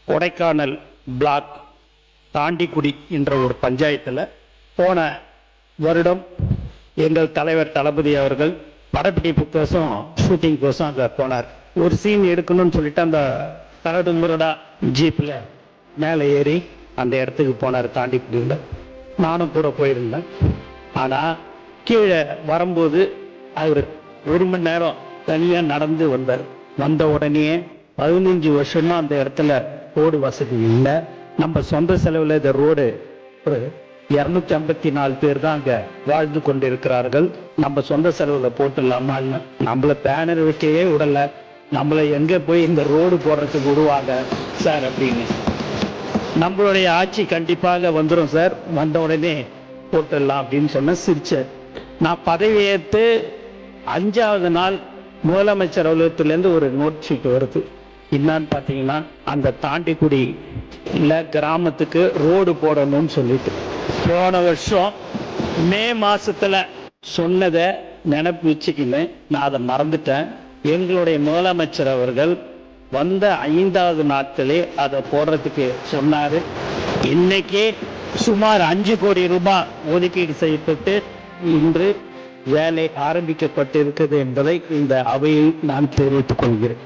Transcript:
Kodaikanal black Thandikudi என்ற ஒரு பஞ்சாயத்தில் போன வருடம் எங்கள் தலைவர் தளபதி அவர்கள் படப்பிடிப்புக்கோசம் ஷூட்டிங் கோசம் அங்கே போனார். ஒரு சீன் எடுக்கணும்னு சொல்லிட்டு அந்த கரடு முரடா ஜீப்பில் மேலே ஏறி அந்த இடத்துக்கு போனார். தாண்டிக்குடியில் நானும் கூட போயிருந்தேன். ஆனால் கீழே வரும்போது அவர் 1 மணி நேரம் தனியாக நடந்து வந்தார். வந்த உடனே 15 வருஷமா அந்த இடத்துல ரோடு வசதி இல்லை. நம்ம சொந்த செலவில் இந்த ரோடு ஒரு 254 பேர் தான் அங்கே வாழ்ந்து கொண்டு இருக்கிறார்கள். நம்ம சொந்த செலவில் போட்டுடலாமா? நம்மளை பேனர் வைக்கவே விடல. நம்மளை எங்கே போய் இந்த ரோடு போடுறதுக்கு விடுவாங்க சார் அப்படின்னு. நம்மளுடைய ஆட்சி கண்டிப்பாக வந்துடும் சார், வந்த உடனே போட்டுடலாம் அப்படின்னு சொன்ன சிரிச்சார். நான் பதவியேற்று 5வது நாள் முதலமைச்சர் அலுவலகத்திலேருந்து ஒரு நோட் ஷீட் வருது. என்னன்னு பார்த்தீங்கன்னா, அந்த தாண்டிக்குடி இல்லை கிராமத்துக்கு ரோடு போடணும்னு சொல்லிட்டு போன வருஷம் மே மாசத்துல சொன்னதை நினைப்பு வச்சுக்கின்னு நான் அதை மறந்துட்டேன். எங்களுடைய முதலமைச்சர் அவர்கள் வந்த 5வது நாட்களே அதை போடுறதுக்கு சொன்னாரு. இன்னைக்கு சுமார் 5 கோடி ரூபாய் ஒதுக்கீடு செய்யப்பட்டு இன்று வேலை ஆரம்பிக்கப்பட்டிருக்கிறது என்பதை இந்த அவையில் நான் தெரிவித்துக் கொள்கிறேன்.